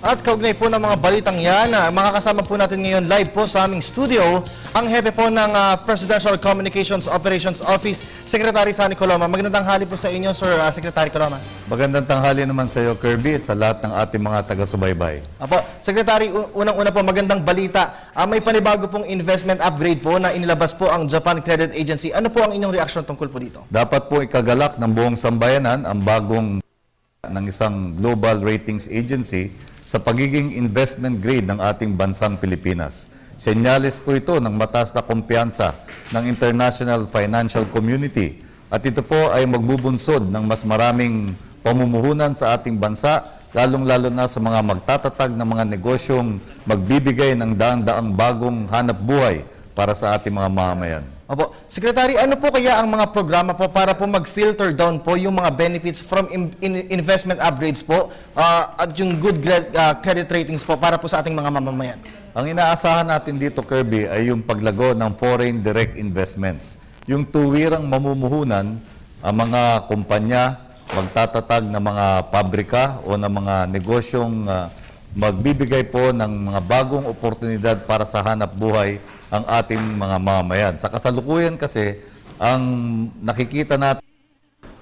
At kaugnay po ng mga balitang yan, makakasama po natin ngayon live po sa aming studio ang hepe po ng Presidential Communications Operations Office, Secretary Sunny Coloma. Magandang tanghali po sa inyo, Sir Secretary Coloma. Magandang tanghali naman sa iyo, Kirby, at sa lahat ng ating mga taga-subaybay. Apo, Secretary, unang-una po, magandang balita. May panibago pong investment upgrade po na inilabas po ang Japan Credit Agency. Ano po ang inyong reaksyon tungkol po dito? Dapat po ikagalak ng buong sambayanan ang bagong ng isang global ratings agency sa pagiging investment grade ng ating bansang Pilipinas. Senyales po ito ng mataas na kumpiyansa ng international financial community at ito po ay magbubunsod ng mas maraming pamumuhunan sa ating bansa, lalong-lalo na sa mga magtatatag ng mga negosyong magbibigay ng daang-daang bagong hanap buhay para sa ating mga mamamayan. Opo. Secretary, ano po kaya ang mga programa po para po mag-filter down po yung mga benefits from investment upgrades po at yung good credit ratings po para po sa ating mga mamamayan? Ang inaasahan natin dito, Kirby, ay yung paglago ng foreign direct investments. Yung tuwirang mamumuhunan ang mga kumpanya, magtatatag ng mga pabrika o ng mga negosyong magbibigay po ng mga bagong oportunidad para sa hanap buhay ang ating mga mamamayan. Sa kasalukuyan kasi, ang nakikita natin,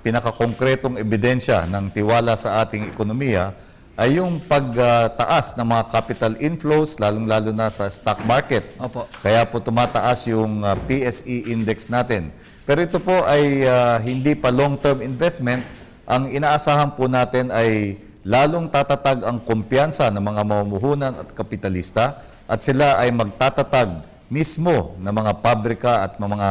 pinakakongkretong ebidensya ng tiwala sa ating ekonomiya ay yung pagtaas ng mga capital inflows, lalong-lalo na sa stock market. Opo. Kaya po tumataas yung PSE index natin. Pero ito po ay hindi pa long-term investment. Ang inaasahan po natin ay lalong tatatag ang kumpiyansa ng mga mamumuhunan at kapitalista at sila ay magtatatag mismo ng mga pabrika at mga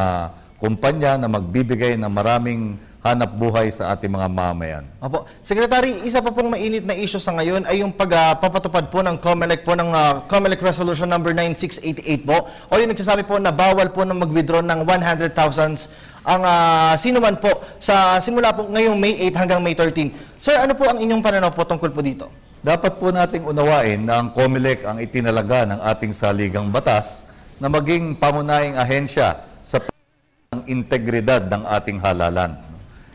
kumpanya na magbibigay ng maraming hanap buhay sa ating mga mamamayan. Opo. Secretary, isa pa pong mainit na issue sa ngayon ay yung pagpapatupad po ng COMELEC po ng COMELEC Resolution number 9688 po o yung nagsasabi po na bawal po na mag-withdraw ng 100,000 ang sino man po sa simula po ngayong May 8 hanggang May 13. Sir, ano po ang inyong pananaw po tungkol po dito? Dapat po nating unawain na ang COMELEC ang itinalaga ng ating saligang batas na maging pamunahing ahensya sa integridad ng ating halalan.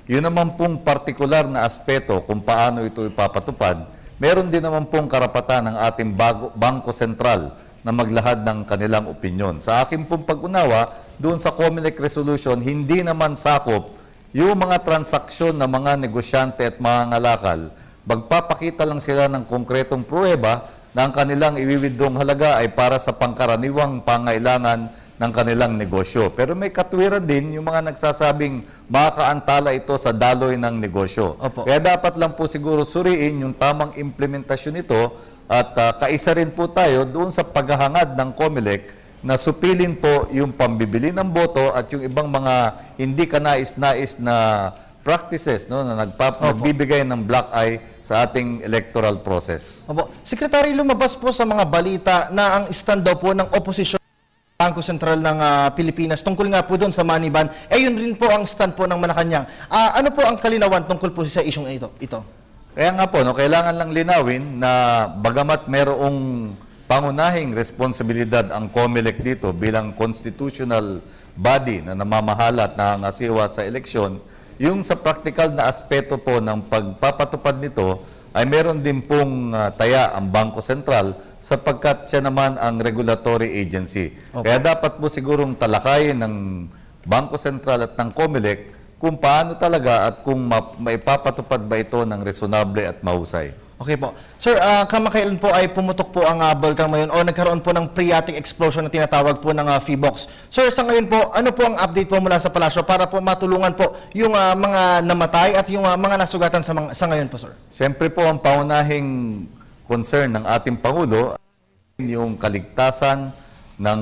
Yun naman pong partikular na aspeto kung paano ito ipapatupad, meron din naman pong karapatan ng ating Bangko Sentral na maglahad ng kanilang opinyon. Sa aking pong pag-unawa, doon sa COMELEC resolution, hindi naman sakop yung mga transaksyon ng mga negosyante at mga ngalakal. Magpapakita lang sila ng konkretong pruweba na ang kanilang iwiwidrong halaga ay para sa pangkaraniwang pangailangan ng kanilang negosyo. Pero may katwiran din yung mga nagsasabing makakaantala ito sa daloy ng negosyo. Opo. Kaya dapat lang po siguro suriin yung tamang implementasyon nito at kaisa rin po tayo doon sa paghahangad ng COMELEC na supilin po yung pambibili ng boto at yung ibang mga hindi kanais-nais na practices na nagbibigay ng black eye sa ating electoral process. Opo. Secretary, lumabas po sa mga balita na ang stand daw po ng oposisyon Bangko Sentral ng Pilipinas tungkol nga po doon sa money ban, yun rin po ang stand po ng Malacanang. Ano po ang kalinawan tungkol po sa isyong ito? Kaya nga po, kailangan lang linawin na bagamat merong pangunahing responsibilidad ang COMELEC dito bilang constitutional body na namamahala at nangasiwa sa eleksyon, yung sa practical na aspeto po ng pagpapatupad nito ay meron din pong taya ang Bangko Sentral sapagkat siya naman ang regulatory agency. Okay. Kaya dapat po sigurong talakayin ng Bangko Sentral at ng COMELEC kung paano talaga at kung maipapatupad ba ito ng resonable at mahusay. Okay po. Sir, kamakailan po ay pumutok po ang Bulkang Mayon o nagkaroon po ng phreatic explosion na tinatawag po ng FIBOX. Sir, sa ngayon po, ano po ang update po mula sa palasyo para po matulungan po yung mga namatay at yung mga nasugatan sa ngayon po, sir? Siyempre po, ang pangunahing concern ng ating Pangulo yung kaligtasan ng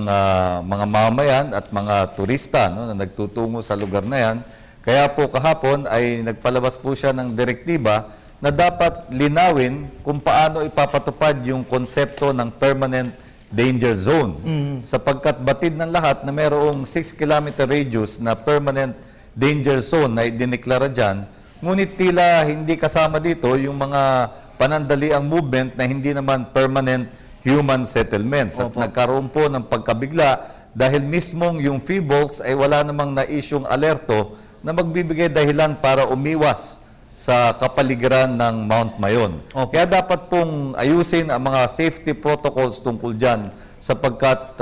mga mamamayan at mga turista na nagtutungo sa lugar na yan. Kaya po kahapon ay nagpalabas po siya ng direktiba na dapat linawin kung paano ipapatupad yung konsepto ng permanent danger zone. Sapagkat batid ng lahat na mayroong 6-kilometer radius na permanent danger zone na idineklara dyan, ngunit tila hindi kasama dito yung mga panandaliang movement na hindi naman permanent human settlements. At nagkaroon po ng pagkabigla dahil mismong yung FIBOX ay wala namang na-isyong alerto na magbibigay dahilan para umiwas sa kapaligiran ng Mount Mayon. Opo. Kaya dapat pong ayusin ang mga safety protocols tungkol dyan sapagkat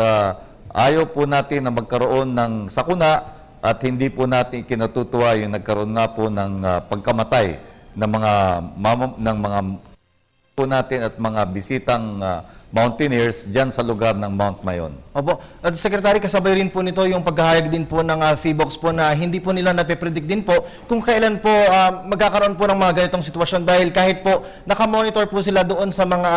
ayaw po natin na magkaroon ng sakuna at hindi po natin kinatutuwa yung nagkaroon nga po ng pagkamatay ng mga po natin at mga bisitang mountaineers dyan sa lugar ng Mount Mayon. Opo. At Secretary, kasabay rin po nito yung paghahayag din po ng PHIVOLCS po na hindi po nila napipredict din po kung kailan po magkakaroon po ng mga ganitong sitwasyon dahil kahit po nakamonitor po sila doon sa mga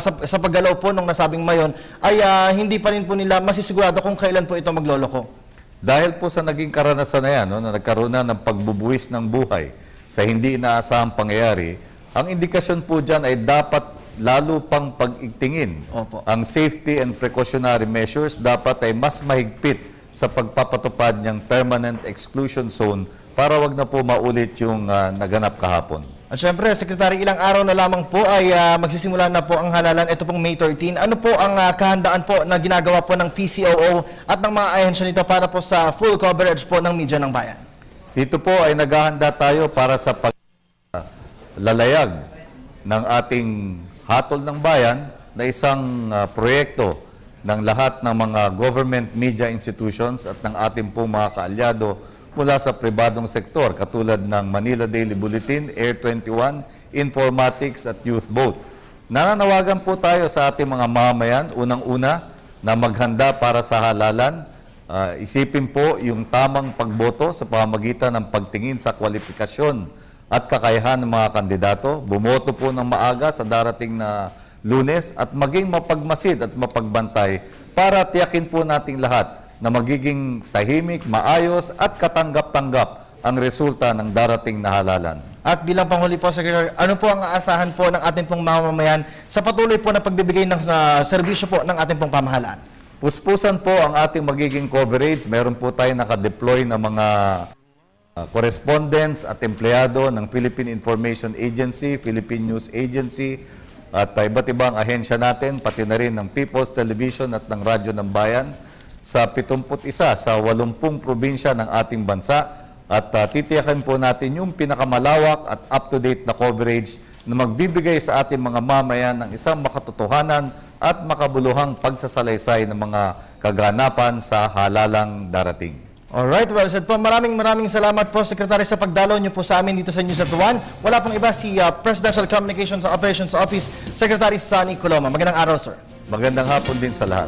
sa paggalaw po ng nasabing Mayon ay hindi pa rin po nila masisigurado kung kailan po ito magloloko. Dahil po sa naging karanasan na yan, na nagkaroon na ng pagbubuwis ng buhay sa hindi inaasahang pangyayari, ang indikasyon po dyan ay dapat lalo pang pag-igtingin. Opo. Ang safety and precautionary measures dapat ay mas mahigpit sa pagpapatupad ng permanent exclusion zone para wag na po maulit yung naganap kahapon. At syempre, Secretary, ilang araw na lamang po ay magsisimula na po ang halalan. Ito pong May 13. Ano po ang kahandaan po na ginagawa po ng PCOO at ng mga ahensya nito para po sa full coverage po ng media ng bayan? Dito po ay naghahanda tayo para sa lalayag ng ating hatol ng bayan na isang proyekto ng lahat ng mga government media institutions at ng ating pong mga kaalyado mula sa pribadong sektor katulad ng Manila Daily Bulletin, Air 21, Informatics at Youth Vote. Nananawagan po tayo sa ating mga mamamayan, unang-una, na maghanda para sa halalan. Isipin po yung tamang pagboto sa pamamagitan ng pagtingin sa kwalifikasyon at kakayahan ng mga kandidato, bumoto po ng maaga sa darating na Lunes at maging mapagmasid at mapagbantay para tiyakin po nating lahat na magiging tahimik, maayos at katanggap-tanggap ang resulta ng darating na halalan. At bilang panghuli po, Secretary, ano po ang aasahan po ng ating pong mamamayan sa patuloy po na pagbibigay ng serbisyo po ng ating pong pamahalaan? Puspusan po ang ating magiging coverage. Meron po tayo nakadeploy na mga correspondents at empleyado ng Philippine Information Agency, Philippine News Agency, at iba't ibang ahensya natin, pati na rin ng People's Television at ng Radyo ng Bayan sa 71 sa 80 probinsya ng ating bansa. At titiyakin po natin yung pinakamalawak at up-to-date na coverage na magbibigay sa ating mga mamayan ng isang makatotohanan at makabuluhang pagsasalaysay ng mga kaganapan sa halalang darating. Alright, well said po. Maraming salamat po, Secretary, sa pagdalaw niyo po sa amin dito sa News at 1. Wala pong iba, si Presidential Communications and Operations Office Secretary Sonny Coloma. Magandang araw, sir. Magandang hapon din sa lahat.